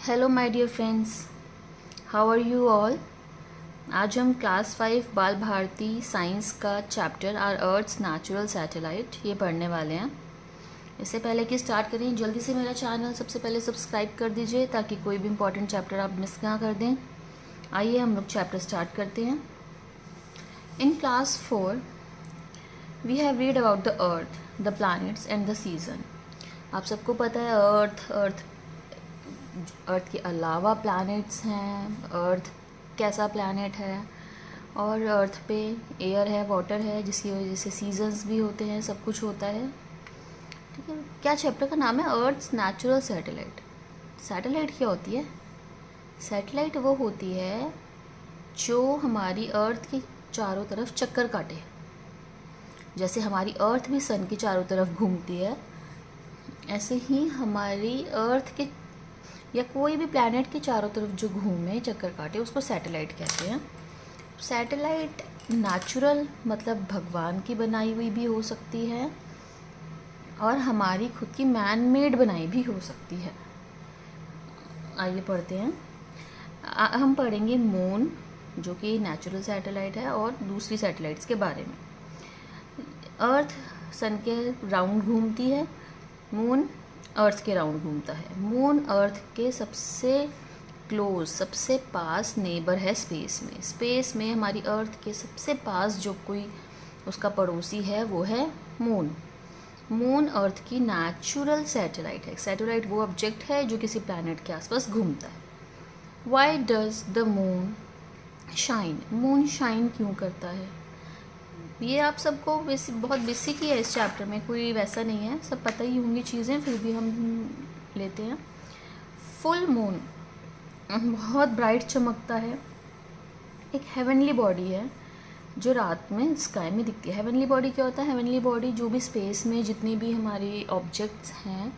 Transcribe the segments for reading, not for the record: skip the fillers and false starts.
Hello my dear friends, how are you all. आज हम class 5 Bal Bharati science का chapter our earth's natural satellite ये पढ़ने वाले हैं। इससे पहले कि स्टार्ट करें, जल्दी से मेरा चैनल सबसे पहले सब्सक्राइब कर दीजिए ताकि कोई भी इम्पोर्टेंट चैप्टर आप मिस ना कर दें। आइए हम लोग चैप्टर स्टार्ट करते हैं। In class 4 we have read about the earth, the planets and the season. आप सबको पता है अर्थ के अलावा प्लैनेट्स हैं, अर्थ कैसा प्लैनेट है, और अर्थ पे एयर है, वाटर है, जिसकी वजह से सीजन्स भी होते हैं, सब कुछ होता है। ठीक है, क्या चैप्टर का नाम है? Earth's natural satellite. सैटेलाइट क्या होती है? सैटेलाइट वो होती है जो हमारी अर्थ के चारों तरफ चक्कर काटे। जैसे हमारी अर्थ भी सन के चारों तरफ घूमती है, ऐसे ही हमारी अर्थ के या कोई भी प्लैनेट के चारों तरफ जो घूमे, चक्कर काटे, उसको सैटेलाइट कहते हैं। सैटेलाइट नेचुरल मतलब भगवान की बनाई हुई भी हो सकती है और हमारी खुद की मैन मेड बनाई भी हो सकती है। आइए पढ़ते हैं। हम पढ़ेंगे मून, जो कि नेचुरल सैटेलाइट है, और दूसरी सैटेलाइट्स के बारे में। अर्थ सन के राउंड घूमती है, मून अर्थ के राउंड घूमता है। मून अर्थ के सबसे क्लोज, सबसे पास नेबर है स्पेस में। स्पेस में हमारी अर्थ के सबसे पास जो कोई उसका पड़ोसी है वो है मून। मून अर्थ की नेचुरल सैटेलाइट है। सैटेलाइट वो ऑब्जेक्ट है जो किसी प्लैनेट के आसपास घूमता है। Why does the moon shine? Moon shine क्यों करता है? ये आप सबको बहुत बेसिक ही है, इस चैप्टर में कोई वैसा नहीं है, सब पता ही होंगी चीज़ें, फिर भी हम लेते हैं। फुल मून बहुत ब्राइट चमकता है। एक हेवनली बॉडी है जो रात में स्काई में दिखती है। हेवनली बॉडी क्या होता है? हेवनली बॉडी जो भी स्पेस में जितनी भी हमारी ऑब्जेक्ट्स हैं,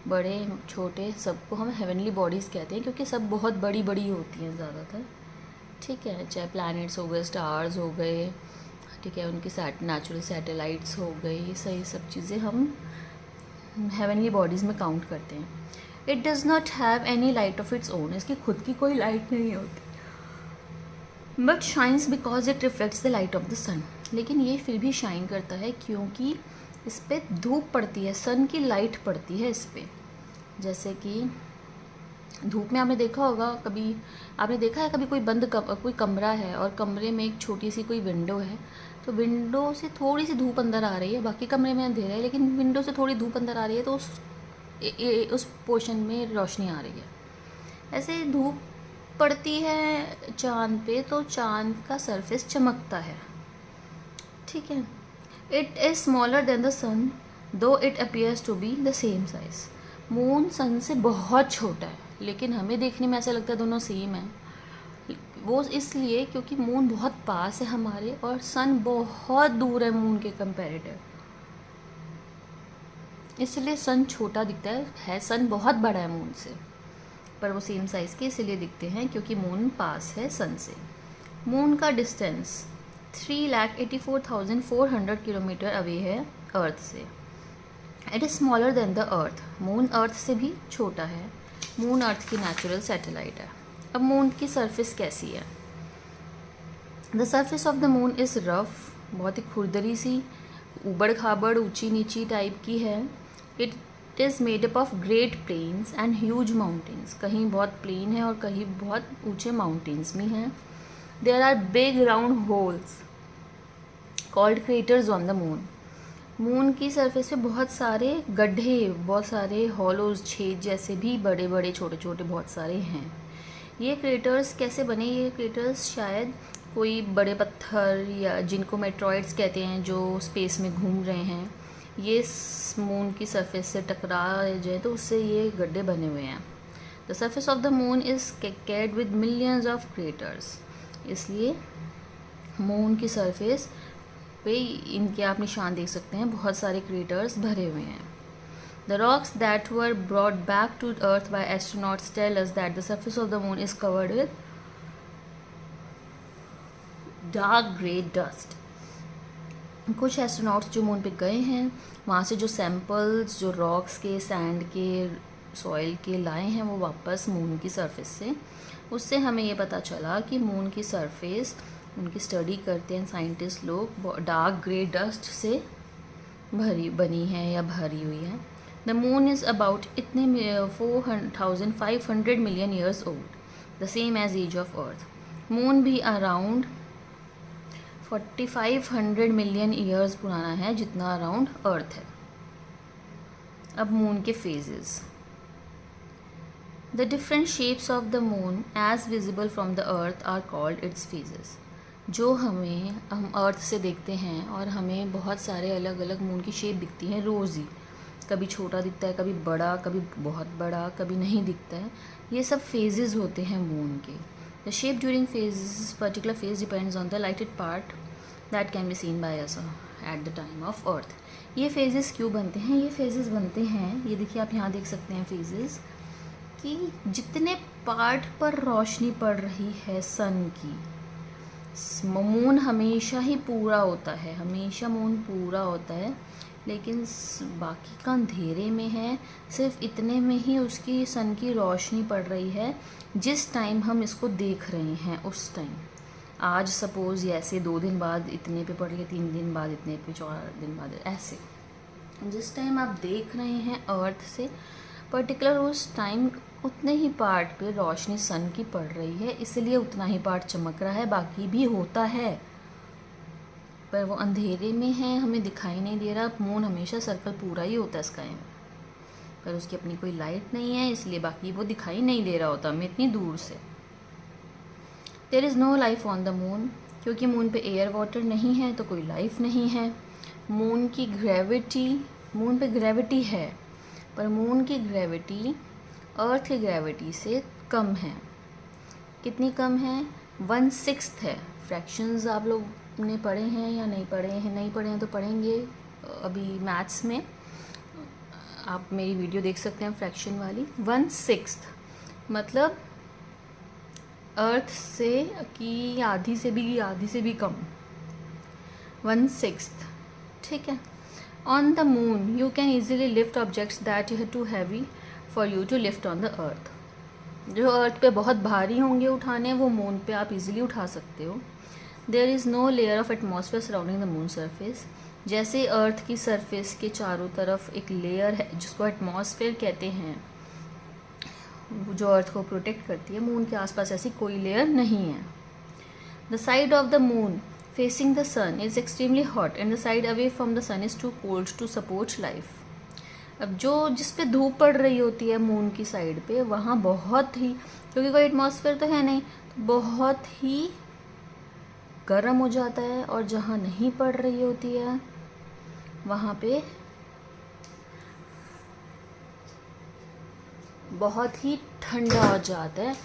बड़े छोटे, सबको हम हेवनली बॉडीज़ कहते हैं, क्योंकि सब बहुत बड़ी बड़ी होती हैं ज़्यादातर। ठीक है, चाहे प्लैनेट्स हो गए, स्टार्स हो गए, ठीक है, उनकी नेचुरल सैटेलाइट्स हो गई, सही सब चीज़ें हम हेवनली बॉडीज़ में काउंट करते हैं। It does not have any light of its own. इसकी खुद की कोई लाइट नहीं होती। But shines because it reflects the light of the sun. लेकिन ये फिर भी शाइन करता है क्योंकि इस पर धूप पड़ती है, सन की लाइट पड़ती है इस पर। जैसे कि धूप में आपने देखा होगा, कभी आपने देखा है कभी कोई कमरा है और कमरे में एक छोटी सी कोई विंडो है, तो विंडो से थोड़ी सी धूप अंदर आ रही है, बाकी कमरे में अंधेरा है, लेकिन विंडो से थोड़ी धूप अंदर आ रही है, तो उस पोर्शन में रोशनी आ रही है। ऐसे धूप पड़ती है चाँद पे तो चाँद का सरफेस चमकता है। ठीक है। It is smaller than the sun though it appears to be the same size. Moon sun से बहुत छोटा है, लेकिन हमें देखने में ऐसा लगता है दोनों सेम है। वो इसलिए क्योंकि मून बहुत पास है हमारे और सन बहुत दूर है मून के कंपैरेटिव, इसलिए सन छोटा दिखता है। सन बहुत बड़ा है मून से, पर वो सेम साइज़ के इसलिए दिखते हैं क्योंकि मून पास है सन से। मून का डिस्टेंस 3,84,400 किलोमीटर अवे है अर्थ से। It is smaller than the earth. Moon earth से भी छोटा है। मून अर्थ की नेचुरल सैटेलाइट है। अब मून की सरफेस कैसी है? The surface of the moon is rough, बहुत ही खुरदरी सी, ऊबड़ खाबड़, ऊंची नीची टाइप की है। It is made up of great plains and huge mountains. कहीं बहुत प्लेन है और कहीं बहुत ऊंचे माउंटेन्स भी हैं। There are big round holes called craters on the moon. Moon की सरफेस पे बहुत सारे गड्ढे, बहुत सारे हॉलोज, छेद जैसे भी बड़े बड़े छोटे छोटे बहुत सारे हैं। ये क्रेटर्स कैसे बने? ये क्रेटर्स शायद कोई बड़े पत्थर या जिनको मेट्रॉइड्स कहते हैं जो स्पेस में घूम रहे हैं, ये मून की सरफेस से टकरा जाए तो उससे ये गड्ढे बने हुए हैं। The surface of the moon is cared with millions of craters. इसलिए मून की सरफेस पे इनके आप निशान देख सकते हैं, बहुत सारे क्रेटर्स भरे हुए हैं। The rocks that were brought back to Earth by astronauts tell us that the surface of the moon is covered with dark grey dust. कुछ एस्ट्रोनॉट्स जो मून पे गए हैं, वहाँ से जो सैंपल्स, जो रॉक्स के, सैंड के, सॉइल के लाए हैं वो वापस मून की सरफेस से। उससे हमें ये पता चला कि मून की सरफेस, उनकी स्टडी करते हैं साइंटिस्ट लोग, डार्क ग्रे डस्ट से बनी है या भरी हुई है। द मून इज़ अबाउट इतने 4,500 million years old, the same age as of earth. Moon भी अराउंड 4,500 मिलियन ईयर्स पुराना है, जितना अराउंड अर्थ है। अब मून के phases. The different shapes of the moon as visible from the earth are called its phases. जो हम अर्थ से देखते हैं और हमें बहुत सारे अलग अलग मून की शेप दिखती हैं रोज़ ही, कभी छोटा दिखता है, कभी बड़ा, कभी बहुत बड़ा, कभी नहीं दिखता है। ये सब फेजेस होते हैं मून के। The shape during phases particular phase depends on the lighted part that can be seen by us at the time of earth. ये फेजेस क्यों बनते हैं? ये फेजेस बनते हैं, ये देखिए आप यहाँ देख सकते हैं फेजेस, कि जितने पार्ट पर रोशनी पड़ रही है सन की, मून हमेशा ही पूरा होता है, हमेशा मून पूरा होता है, लेकिन बाकी का अंधेरे में है, सिर्फ इतने में ही उसकी सन की रोशनी पड़ रही है जिस टाइम हम इसको देख रहे हैं उस टाइम। आज सपोज़ ऐसे 2 दिन बाद इतने पे पड़ रही है, 3 दिन बाद इतने पे, 4 दिन बाद ऐसे। जिस टाइम आप देख रहे हैं अर्थ से पर्टिकुलर उस टाइम उतने ही पार्ट पे रोशनी सन की पड़ रही है, इसलिए उतना ही पार्ट चमक रहा है, बाकी भी होता है पर वो अंधेरे में है, हमें दिखाई नहीं दे रहा। मून हमेशा सर्कल पूरा ही होता है स्काई में, पर उसकी अपनी कोई लाइट नहीं है, इसलिए बाकी वो दिखाई नहीं दे रहा होता हमें इतनी दूर से। There is no life on the moon, क्योंकि मून पे एयर वाटर नहीं है तो कोई लाइफ नहीं है। मून पे ग्रेविटी है, पर मून की ग्रेविटी अर्थ की ग्रेविटी से कम है। कितनी कम है? 1/6 है। फ्रैक्शंस आप लोग ने पढ़े हैं या नहीं पढ़े हैं? नहीं पढ़े हैं तो पढ़ेंगे अभी मैथ्स में, आप मेरी वीडियो देख सकते हैं फ्रैक्शन वाली। 1/6 मतलब अर्थ से की आधी से भी कम, 1/6, ठीक है। On the moon you can easily lift objects that are too heavy for you to lift on the earth. जो अर्थ पे बहुत भारी होंगे उठाने, वो मून पे आप इजीली उठा सकते हो। There is no layer of atmosphere surrounding the moon surface. जैसे अर्थ की सरफेस के चारों तरफ एक लेयर है जिसको एटमॉस्फेयर कहते हैं, जो अर्थ को प्रोटेक्ट करती है, मून के आसपास ऐसी कोई लेयर नहीं है। The side of the moon facing the sun is extremely hot and the side away from the sun is too cold to support life. अब जिस पे धूप पड़ रही होती है मून की साइड पे, वहाँ बहुत ही, क्योंकि कोई एटमॉस्फेयर तो है नहीं, तो बहुत ही गर्म हो जाता है, और जहाँ नहीं पड़ रही होती है वहाँ पे बहुत ही ठंडा हो जाता है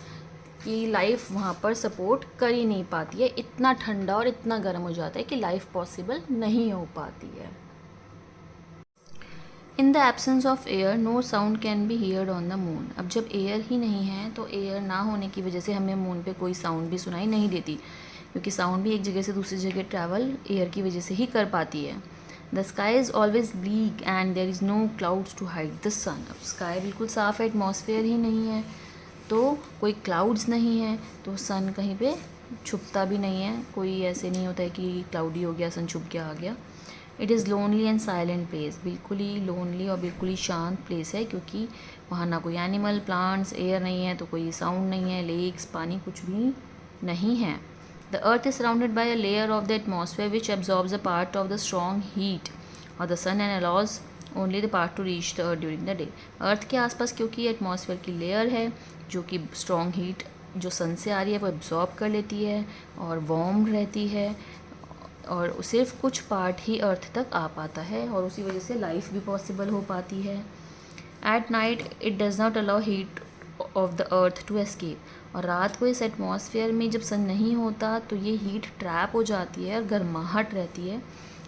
कि लाइफ वहाँ पर सपोर्ट कर ही नहीं पाती है। इतना ठंडा और इतना गर्म हो जाता है कि लाइफ पॉसिबल नहीं हो पाती है। In the absence of air no sound can be heard on the moon. अब जब एयर ही नहीं है तो एयर ना होने की वजह से हमें मून पे कोई साउंड भी सुनाई नहीं देती, क्योंकि साउंड भी एक जगह से दूसरी जगह ट्रैवल एयर की वजह से ही कर पाती है। The sky is always black and there is no clouds to hide the sun. अब स्काई बिल्कुल साफ़ है, एटमॉस्फेयर ही नहीं है, तो कोई क्लाउड्स नहीं है, तो सन कहीं पे छुपता भी नहीं है। कोई ऐसे नहीं होता है कि क्लाउडी हो गया सन छुप के आ गया। It is lonely and silent place. बिल्कुल ही लोनली और बिल्कुल ही शांत प्लेस है, क्योंकि वहाँ ना कोई एनिमल, प्लांट्स, एयर नहीं है, तो कोई साउंड नहीं है, लेक्स, पानी कुछ भी नहीं है। The earth is surrounded by a layer of the atmosphere which absorbs a part of the strong heat of the sun and allows only the part to reach the earth during the day. Earth के आसपास क्योंकि atmosphere की layer है जो कि strong heat जो सन से आ रही है वो एब्जॉर्ब कर लेती है और वार्म रहती है, और सिर्फ कुछ पार्ट ही अर्थ तक आ पाता है, और उसी वजह से लाइफ भी पॉसिबल हो पाती है। At night it does not allow heat of the earth to escape. और रात को इस एटमॉस्फेयर में जब सन नहीं होता तो ये हीट ट्रैप हो जाती है और गर्माहट रहती है।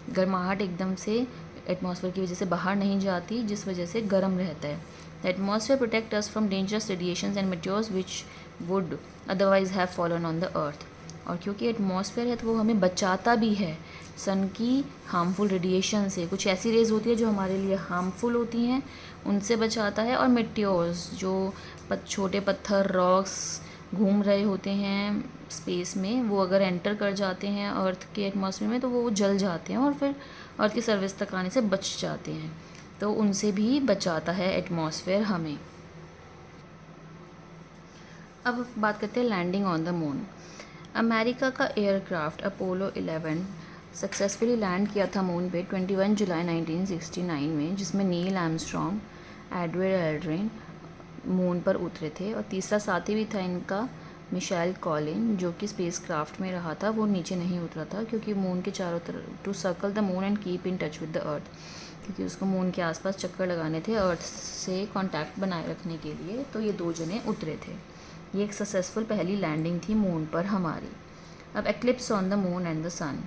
गर्माहट एकदम से एटमॉस्फेयर की वजह से बाहर नहीं जाती, जिस वजह से गर्म रहता है। The atmosphere protect us from dangerous radiations and meteors which would otherwise have fallen on the अर्थ। और क्योंकि एटमॉस्फेयर है तो वो हमें बचाता भी है सन की हार्मफुल रेडिएशन से। कुछ ऐसी रेज होती है जो हमारे लिए हार्मफुल होती हैं, उनसे बचाता है। और मेटियोर्स जो छोटे पत्थर रॉक्स घूम रहे होते हैं स्पेस में, वो अगर एंटर कर जाते हैं अर्थ के एटमॉस्फेयर में तो वो जल जाते हैं और फिर अर्थ की सर्विस तक आने से बच जाते हैं। तो उनसे भी बचाता है एटमॉस्फेयर हमें। अब बात करते हैं landing on the moon. America का एयरक्राफ्ट अपोलो 11 सक्सेसफुली लैंड किया था मून पे 21 जुलाई 1969 में, जिसमें Neil Armstrong, Edward Aldrin moon पर उतरे थे। और तीसरा साथी भी था इनका, मिशेल कॉलिन, जो कि स्पेस क्राफ्ट में रहा था। वो नीचे नहीं उतरा था क्योंकि मून के चारों तरफ to circle the moon and keep in touch with the earth, क्योंकि उसको मून के आसपास चक्कर लगाने थे अर्थ से कांटेक्ट बनाए रखने के लिए। तो ये 2 जने उतरे थे। ये एक सक्सेसफुल पहली लैंडिंग थी मून पर हमारी। अब eclipse on the moon and the sun.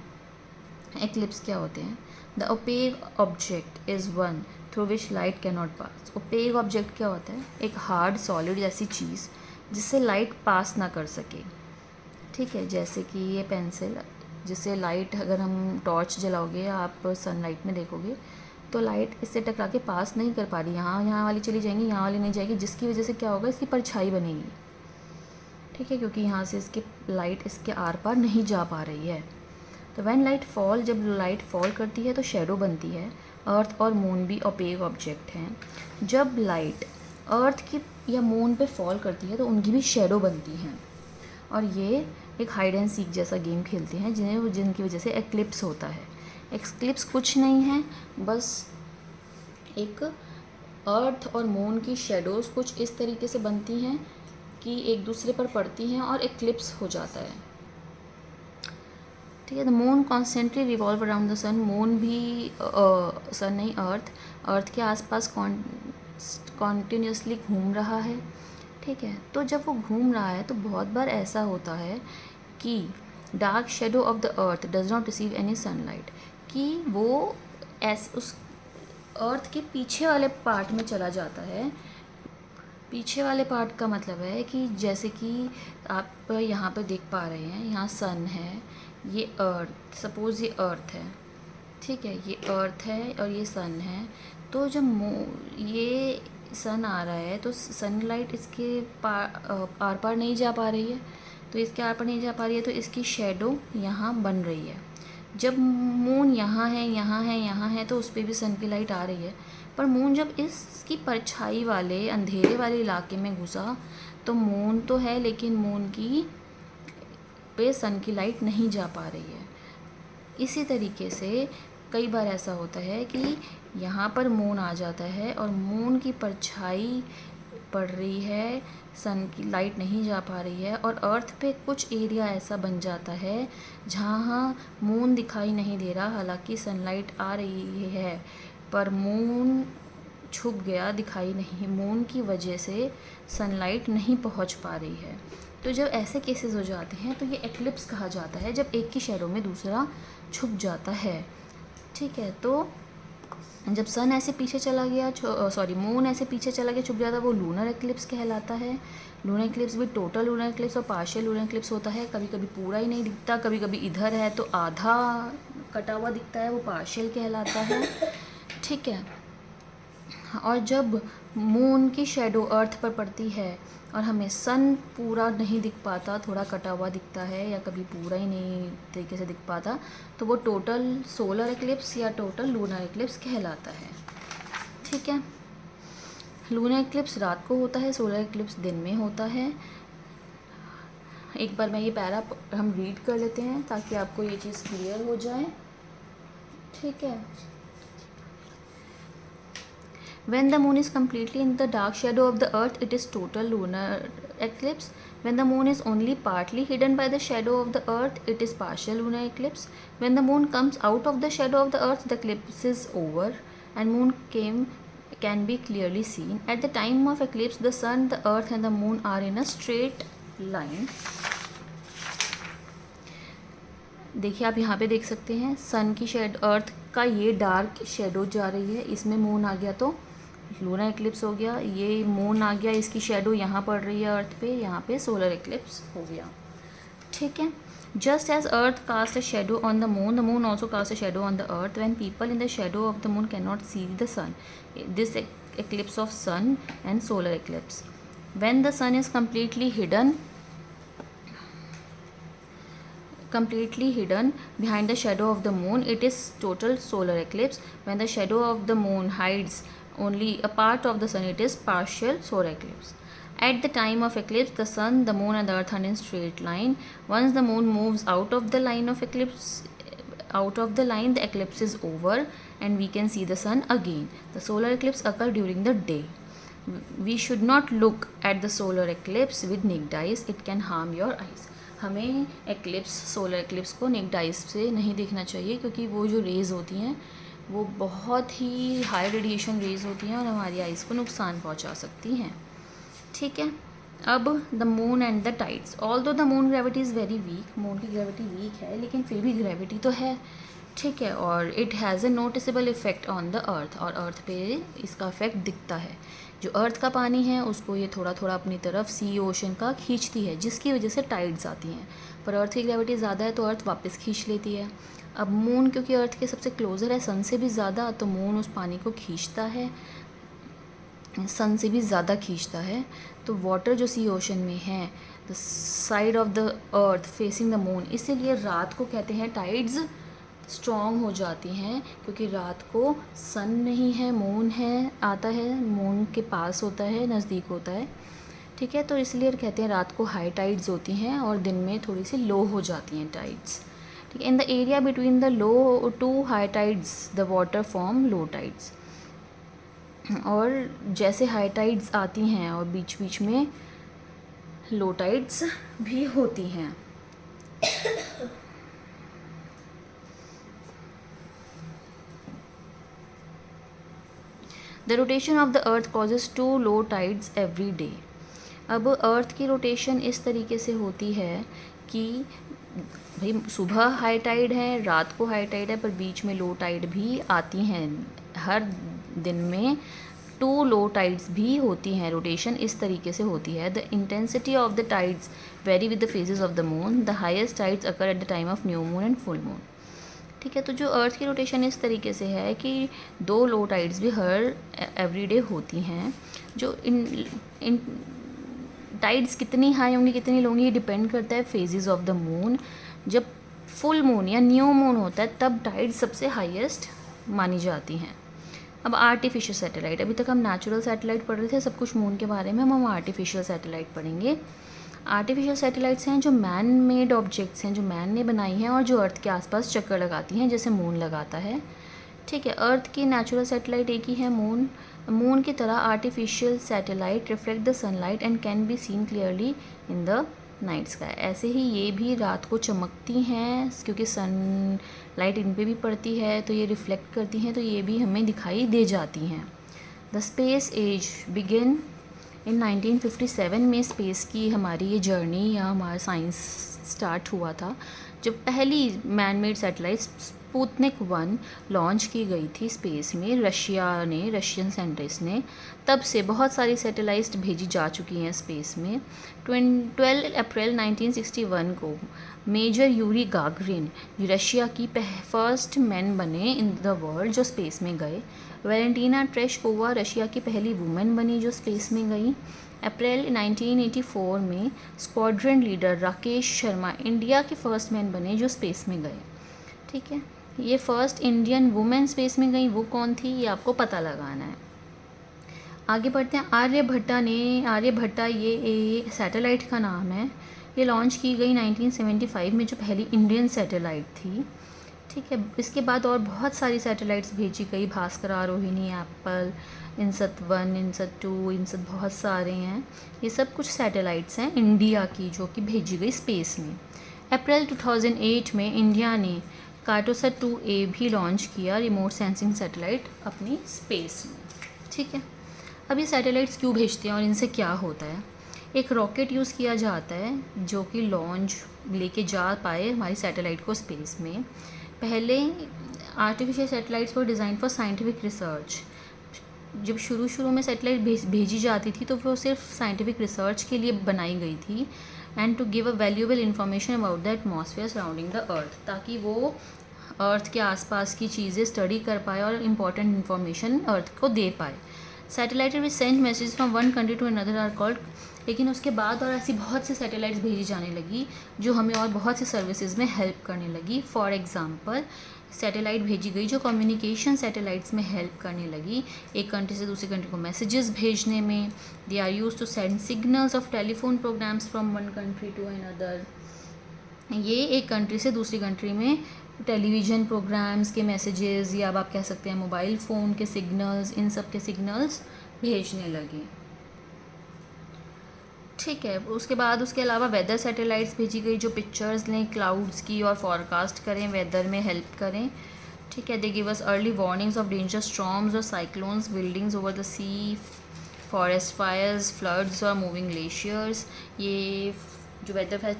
Eclipse क्या होते हैं? The opaque object is one through which light can not pass. Opaque object क्या होता है? एक हार्ड सॉलिड जैसी चीज़ जिससे लाइट पास ना कर सके। ठीक है, जैसे कि ये पेंसिल, जिससे लाइट, अगर हम टॉर्च जलाओगे आप सनलाइट में देखोगे तो लाइट इससे टकरा के पास नहीं कर पा रही, यहाँ वाली चली जाएंगी, यहाँ वाली नहीं जाएगी, जिसकी वजह से क्या होगा, इसकी परछाई बनेगी। ठीक है, क्योंकि यहाँ से इसकी लाइट इसके आर पार नहीं जा पा रही है। तो व्हेन लाइट फॉल, जब लाइट फॉल करती है तो शेडो बनती है। अर्थ और मून भी ओपेक ऑब्जेक्ट हैं। जब लाइट अर्थ की या मून पे फॉल करती है तो उनकी भी शेडो बनती हैं। और ये एक हाइड एंड सीक जैसा गेम खेलते हैं जिनकी वजह से एक्लिप्स होता है। एक्लिप्स कुछ नहीं है, बस एक अर्थ और मून की शेडोज़ कुछ इस तरीके से बनती हैं कि एक दूसरे पर पड़ती हैं और एक्लिप्स हो जाता है। ठीक है, the moon constantly revolve around the sun. Moon भी सन नहीं, अर्थ के आसपास कॉन्टिन्यूसली घूम रहा है। ठीक है, तो जब वो घूम रहा है तो बहुत बार ऐसा होता है कि dark shadow of the earth does not receive any sunlight, कि वो उस अर्थ के पीछे वाले पार्ट में चला जाता है। पीछे वाले पार्ट का मतलब है कि जैसे कि आप यहाँ पर देख पा रहे हैं, यहाँ सन है, ये अर्थ, सपोज़ ये अर्थ है। ठीक है, ये अर्थ है और ये सन है। तो जब ये सन आ रहा है तो सनलाइट इसके आर पार नहीं जा पा रही है, तो इसके आर पार नहीं जा पा रही है तो इसकी शेडो यहाँ बन रही है। जब मून यहाँ है, यहाँ है, यहाँ है, तो उस पर भी सन की लाइट आ रही है। पर मून जब इसकी परछाई वाले अंधेरे वाले इलाके में घुसा तो मून तो है लेकिन मून की पे सन की लाइट नहीं जा पा रही है। इसी तरीके से कई बार ऐसा होता है कि यहाँ पर मून आ जाता है और मून की परछाई पड़ रही है, सन की लाइट नहीं जा पा रही है, और अर्थ पे कुछ एरिया ऐसा बन जाता है जहाँ मून दिखाई नहीं दे रहा, हालांकि सनलाइट आ रही है पर मून छुप गया, दिखाई नहीं, मून की वजह से सनलाइट नहीं पहुँच पा रही है। तो जब ऐसे केसेस हो जाते हैं तो ये एक्लिप्स कहा जाता है, जब एक की शैडो में दूसरा छुप जाता है। ठीक है, तो जब सन ऐसे पीछे चला गया, मून ऐसे पीछे चला गया, छुप जाता, वो लूनर एक्लिप्स कहलाता है। लूनर एक्लिप्स भी टोटल लूनर एक्लिप्स और पार्शियल लूनर एक्लिप्स होता है। कभी कभी पूरा ही नहीं दिखता, कभी कभी इधर है तो आधा कटा हुआ दिखता है, वो पार्शियल कहलाता है। ठीक है, और जब मून की शेडो अर्थ पर पड़ती है और हमें सन पूरा नहीं दिख पाता, थोड़ा कटा हुआ दिखता है या कभी पूरा ही नहीं तरीके से दिख पाता, तो वो टोटल सोलर एक्लिप्स या टोटल लूनर एक्लिप्स कहलाता है। ठीक है, लूनर एक्लिप्स रात को होता है, सोलर एक्लिप्स दिन में होता है। एक बार मैं ये पैरा हम रीड कर लेते हैं ताकि आपको ये चीज़ क्लियर हो जाए। ठीक है, When the moon is completely in the dark shadow of the earth, it is total lunar eclipse. When the moon is only partly hidden by the shadow of the earth, it is partial lunar eclipse. When the moon comes out of the shadow of the earth, the eclipse is over and moon can be clearly seen. At the time of eclipse, the sun, the earth and the moon are in a straight line. देखिए, आप यहाँ पे देख सकते हैं सन की अर्थ का ये डार्क शेडो जा रही है, इसमें मून आ गया तो लूनर एक्लिप्स हो गया। ये मून आ गया, इसकी शेडो यहाँ पड़ रही है अर्थ पे, यहाँ पे सोलर एक्लिप्स हो गया। ठीक है, Just as Earth casts a shadow on the moon also casts a shadow on the Earth when people in the shadow of the moon cannot see the sun. This eclipse of sun and solar eclipse. When the sun is completely hidden behind the shadow of the moon, it is total solar eclipse. When the shadow of the moon hides only a part of the sun, it is partial solar eclipse. At the time of eclipse, the sun, the moon and the earth are in straight line. Once the moon moves out of the line, the eclipse is over and we can see the sun again. The solar eclipse occurs during the day. We should not look at the solar eclipse with naked eyes. It can harm your eyes. हमें solar eclipse को necked eyes से नहीं देखना चाहिए, क्योंकि वो जो rays होती हैं वो बहुत ही हाई रेडिएशन रेज़ होती हैं और हमारी आइज़ को नुकसान पहुंचा सकती हैं. ठीक है. अब the moon and the tides. Although the moon gravity is very weak, moon की ग्रेविटी वीक है लेकिन फिर भी ग्रेविटी तो है. ठीक है. और it has a noticeable effect on the अर्थ, और अर्थ पे इसका इफेक्ट दिखता है. जो अर्थ का पानी है उसको ये थोड़ा थोड़ा अपनी तरफ सी ओशन का खींचती है, जिसकी वजह से टाइड्स आती हैं. पर अर्थ की ग्रेविटी ज़्यादा है तो अर्थ वापस खींच लेती है. अब मून क्योंकि अर्थ के सबसे क्लोज़र है सन से भी ज़्यादा, तो मून उस पानी को खींचता है, सन से भी ज़्यादा खींचता है. तो वाटर जो सी ओशन में है, the side of the earth facing the moon, इसीलिए रात को कहते हैं टाइड्स स्ट्रॉन्ग हो जाती हैं, क्योंकि रात को सन नहीं है, मून है, आता है, मून के पास होता है, नज़दीक होता है. ठीक है. तो इसलिए कहते हैं रात को हाई टाइड्स होती हैं और दिन में थोड़ी सी लो हो जाती हैं टाइड्स. ठीक है. In the area between the low to high tides the water form low tides. और जैसे हाई टाइड्स आती हैं और बीच बीच में लो टाइड्स भी होती हैं. The rotation of the earth causes 2 low tides every day. अब अर्थ की रोटेशन इस तरीके से होती है कि भाई सुबह हाई टाइड है, रात को हाई टाइड है, पर बीच में लो टाइड भी आती हैं. हर दिन में 2 लो टाइड्स भी होती हैं. रोटेशन इस तरीके से होती है. The intensity of the tides very with the phases of the moon. The highest tides occur at the time of new moon and full moon. ठीक है. तो जो अर्थ की रोटेशन इस तरीके से है कि 2 लो टाइड्स भी हर एवरी डे होती हैं. जो इन टाइड्स कितनी हाई होंगी कितनी लो होंगी ये डिपेंड करता है फेजेस ऑफ द मून. जब फुल मून या न्यू मून होता है तब टाइड्स सबसे हाईएस्ट मानी जाती हैं. अब आर्टिफिशियल सैटेलाइट. अभी तक हम नेचुरल सैटेलाइट पढ़ रहे थे, सब कुछ मून के बारे में. हम आर्टिफिशियल सैटेलाइट पढ़ेंगे. आर्टिफिशियल सैटेलाइट्स हैं जो मैन मेड ऑब्जेक्ट्स हैं, जो मैन ने बनाई हैं और जो अर्थ के आसपास चक्कर लगाती हैं, जैसे मून लगाता है. ठीक है. अर्थ की नेचुरल सैटेलाइट एक ही है, मून. मून की तरह artificial satellite reflect the sunlight and can be seen clearly in the night sky. ऐसे ही ये भी रात को चमकती हैं, क्योंकि सन लाइट इन पे भी पड़ती है तो ये रिफ्लेक्ट करती हैं, तो ये भी हमें दिखाई दे जाती हैं. The space age begin in 1957 में. स्पेस की हमारी ये जर्नी या हमारा साइंस स्टार्ट हुआ था जब पहली man made satellite Sputnik 1 launch की गई थी स्पेस में. रशियन साइंटिस्ट ने. तब से बहुत सारी सैटेलाइट्स भेजी जा चुकी हैं स्पेस में. 12 अप्रैल 1961 को मेजर यूरी गागरिन रशिया की फर्स्ट मैन बने इन द वर्ल्ड जो स्पेस में गए. वैलेंटीना ट्रेशकोवा रशिया की पहली वुमेन बनी जो स्पेस में गई. अप्रैल 1984 में squadron leader Rakesh Sharma India के फर्स्ट मैन बने जो स्पेस में गए. ठीक है. ये फर्स्ट इंडियन वुमेन स्पेस में गई, वो कौन थी ये आपको पता लगाना है. आगे बढ़ते हैं. आर्यभट्टा ये सैटेलाइट का नाम है. ये लॉन्च की गई 1975 में, जो पहली इंडियन सैटेलाइट थी. ठीक है. इसके बाद और बहुत सारी सैटेलाइट्स भेजी गई. भास्करा, रोहिणी, एप्पल, इनसत 1, इनसत 2, इनसत बहुत सारे हैं. ये सब कुछ सैटेलाइट्स हैं इंडिया की जो कि भेजी गई स्पेस में. अप्रैल 2008 में इंडिया ने कार्टोसैट 2A भी लॉन्च किया, रिमोट सेंसिंग सैटेलाइट अपनी स्पेस में. ठीक है. अब ये सैटेलाइट्स क्यों भेजते हैं और इनसे क्या होता है. एक रॉकेट यूज़ किया जाता है जो कि लॉन्च लेके जा पाए हमारी सैटेलाइट को स्पेस में. पहले artificial satellites were design for scientific research. जब शुरू में सैटेलाइट भेजी जाती थी तो वो सिर्फ साइंटिफिक रिसर्च के लिए बनाई गई थी, and to give a valuable information about the atmosphere surrounding the earth, ताकि वो अर्थ के आसपास की चीज़ें स्टडी कर पाए और इम्पॉर्टेंट इन्फॉर्मेशन अर्थ को दे पाए। Satellite which send message from one country to another are called. लेकिन उसके बाद और ऐसी बहुत सी सैटेलाइट्स भेजी जाने लगी जो हमें और बहुत सी सर्विसेज में हेल्प करने लगी। फॉर एग्जांपल, सैटेलाइट भेजी गई जो कम्युनिकेशन सैटेलाइट्स में हेल्प करने लगी, एक कंट्री से दूसरी कंट्री को मैसेजेस भेजने में। They are use to send signals of telephone programmes from one country to another. ये एक कंट्री से दूसरी कंट्री में टेलीविज़न प्रोग्राम्स के मैसेजेस, या अब आप कह सकते हैं मोबाइल फ़ोन के सिग्नल्स, इन सब के सिग्नल्स भेजने लगे। ठीक है, उसके बाद उसके अलावा वेदर सैटेलाइट्स भेजी गई जो पिक्चर्स लें क्लाउड्स की और फॉरकास्ट करें, वेदर में हेल्प करें। ठीक है, they give us early warnings of danger storms और cyclones, buildings over the sea, forest fires, floods और मूविंग ग्लेशियर्स। ये जो वेदर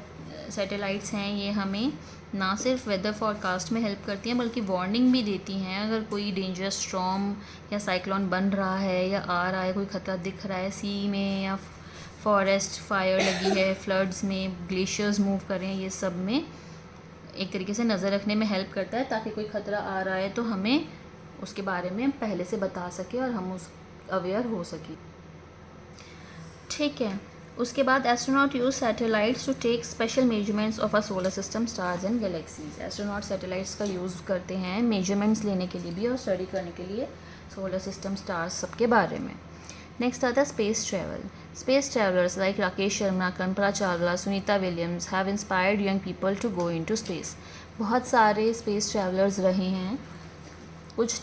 सैटेलाइट्स हैं ये हमें ना सिर्फ वेदर फॉरकास्ट में हेल्प करती हैं बल्कि वार्निंग भी देती हैं। अगर कोई डेंजर स्टॉर्म या साइक्लोन बन रहा है या आ रहा है, कोई ख़तरा दिख रहा है सी में, या फॉरेस्ट फायर लगी है, फ्लड्स में, ग्लेशियर्स मूव कर रहे हैं, ये सब में एक तरीके से नज़र रखने में हेल्प करता है, ताकि कोई ख़तरा आ रहा है तो हमें उसके बारे में पहले से बता सके और हम उस अवेयर हो सके। ठीक है, उसके बाद astronaut use satellites to take special measurements of a solar system, stars and galaxies. Astronaut satellites का यूज़ करते हैं मेजरमेंट्स लेने के लिए भी और स्टडी करने के लिए सोलर सिस्टम, स्टार्स सबके बारे में। नेक्स्ट आता है space travel. Space travellers like Rakesh Sharma, Kalpana Chawla, Sunita Williams have inspired young people to go into space. बहुत सारे स्पेस ट्रैवलर्स रहे हैं, कुछ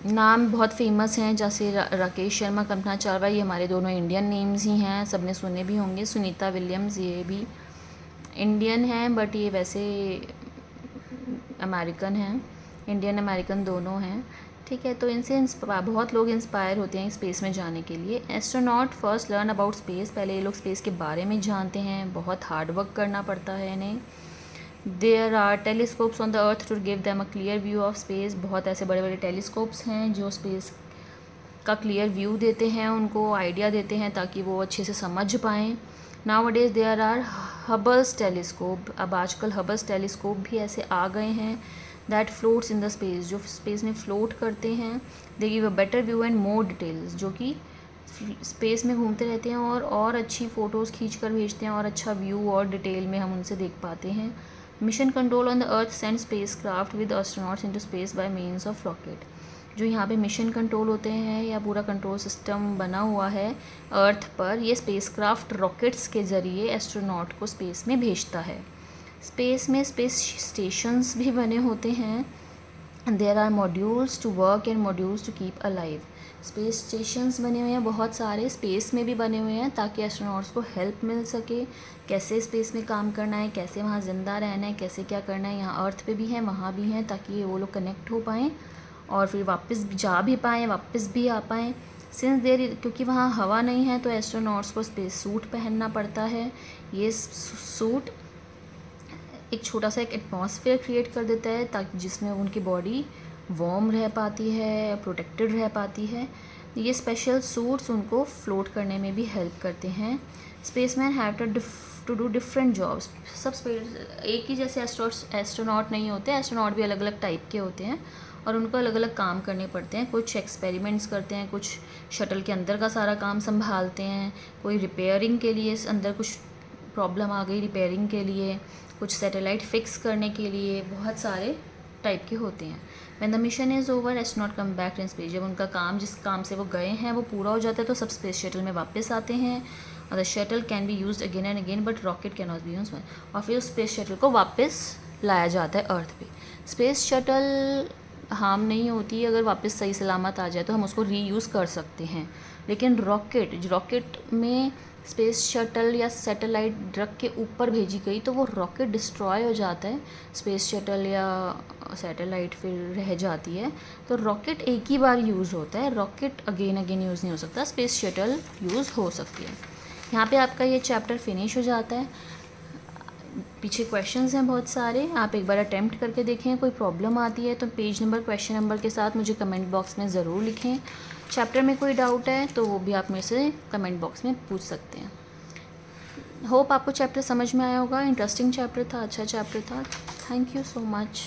नाम बहुत फेमस हैं जैसे राकेश शर्मा, कल्पना चावला, ये हमारे दोनों इंडियन नेम्स ही हैं, सबने सुने भी होंगे। सुनीता विलियम्स ये भी इंडियन हैं बट ये वैसे अमेरिकन हैं, इंडियन अमेरिकन दोनों हैं। ठीक है, तो इनसे बहुत लोग इंस्पायर होते हैं स्पेस में जाने के लिए। Astronaut first learn about space, पहले ये लोग स्पेस के बारे में जानते हैं, बहुत हार्ड वर्क करना पड़ता है इन्हें। There are telescopes on the earth to give them a clear view of space. बहुत ऐसे बड़े बड़े टेलीस्कोप्स हैं जो स्पेस का क्लियर व्यू देते हैं, उनको आइडिया देते हैं ताकि वो अच्छे से समझ पाएँ। Now days there are Hubble's telescope. अब आजकल हबल्स टेलीस्कोप भी ऐसे आ गए हैं that floats in the space, जो स्पेस में फ्लोट करते हैं। They give a better view and more details, जो कि स्पेस में घूमते रहते हैं और अच्छी फ़ोटोज़ खींच कर भेजते हैं और अच्छा व्यू और डिटेल में हम उनसे देख पाते हैं। Mission control on the earth send space craft with astronauts into space bye means of rocket. जो यहाँ पे मिशन कंट्रोल होते हैं या पूरा कंट्रोल सिस्टम बना हुआ है अर्थ पर, ये स्पेस क्राफ्ट रॉकेट्स के ज़रिए एस्ट्रोनॉट को स्पेस में भेजता है। स्पेस में स्पेस स्टेशंस भी बने होते हैं। There are modules to work and modules to keep alive. Space stations बने हुए हैं बहुत सारे, स्पेस में भी बने हुए हैं ताकि एस्ट्रोनॉट्स को हेल्प मिल सके, कैसे स्पेस में काम करना है, कैसे वहाँ ज़िंदा रहना है, कैसे क्या करना है। यहाँ अर्थ पे भी हैं, वहाँ भी हैं, ताकि वो लोग कनेक्ट हो पाएँ और फिर वापस जा भी पाएँ, वापस भी आ पाएँ। सिंस देयर, क्योंकि वहाँ हवा नहीं है तो एस्ट्रोनॉट्स को स्पेस सूट पहनना पड़ता है। ये सूट एक छोटा सा एक एटमॉस्फेयर क्रिएट कर देता है ताकि जिसमें उनकी बॉडी वार्म रह पाती है, प्रोटेक्टेड रह पाती है। ये स्पेशल सूट्स उनको फ्लोट करने में भी हेल्प करते हैं। Spaceman have to do different jobs. सब एक ही जैसे एस्ट्रोनॉट नहीं होते, एस्ट्रोनॉट भी अलग अलग टाइप के होते हैं और उनको अलग अलग काम करने पड़ते हैं। कुछ एक्सपेरिमेंट्स करते हैं, कुछ शटल के अंदर का सारा काम संभालते हैं, कोई रिपेयरिंग के लिए, अंदर कुछ प्रॉब्लम आ गई रिपेयरिंग के लिए, कुछ सैटेलाइट फिक्स करने के लिए, बहुत सारे टाइप के होते हैं। When the mission is over astronaut come back in space. जब उनका काम, जिस काम से वो गए हैं, वो पूरा हो जाता है तो सब स्पेस शटल में वापस आते हैं। और the shuttle can be used again and again but rocket can not be used. और फिर उस स्पेस शटल को वापस लाया जाता है अर्थ पे। स्पेस शटल हार्म नहीं होती, अगर वापस सही सलामत आ जाए तो हम उसको रीयूज़ कर सकते हैं। लेकिन रॉकेट में स्पेस शटल या सैटेलाइट रख के ऊपर भेजी गई तो वो रॉकेट डिस्ट्रॉय हो जाता है, स्पेस शटल या सैटेलाइट फिर रह जाती है। तो रॉकेट एक ही बार यूज़ होता है, रॉकेट अगेन यूज़ नहीं हो सकता, स्पेस शटल यूज़ हो सकती है। यहाँ पे आपका ये चैप्टर फिनिश हो जाता है। पीछे क्वेश्चंस हैं बहुत सारे, आप एक बार अटैम्प्ट करके देखें। कोई प्रॉब्लम आती है तो पेज नंबर, क्वेश्चन नंबर के साथ मुझे कमेंट बॉक्स में ज़रूर लिखें। चैप्टर में कोई डाउट है तो वो भी आप मेरे से कमेंट बॉक्स में पूछ सकते हैं। होप आपको चैप्टर समझ में आया होगा। इंटरेस्टिंग चैप्टर था, अच्छा चैप्टर था। Thank you so much.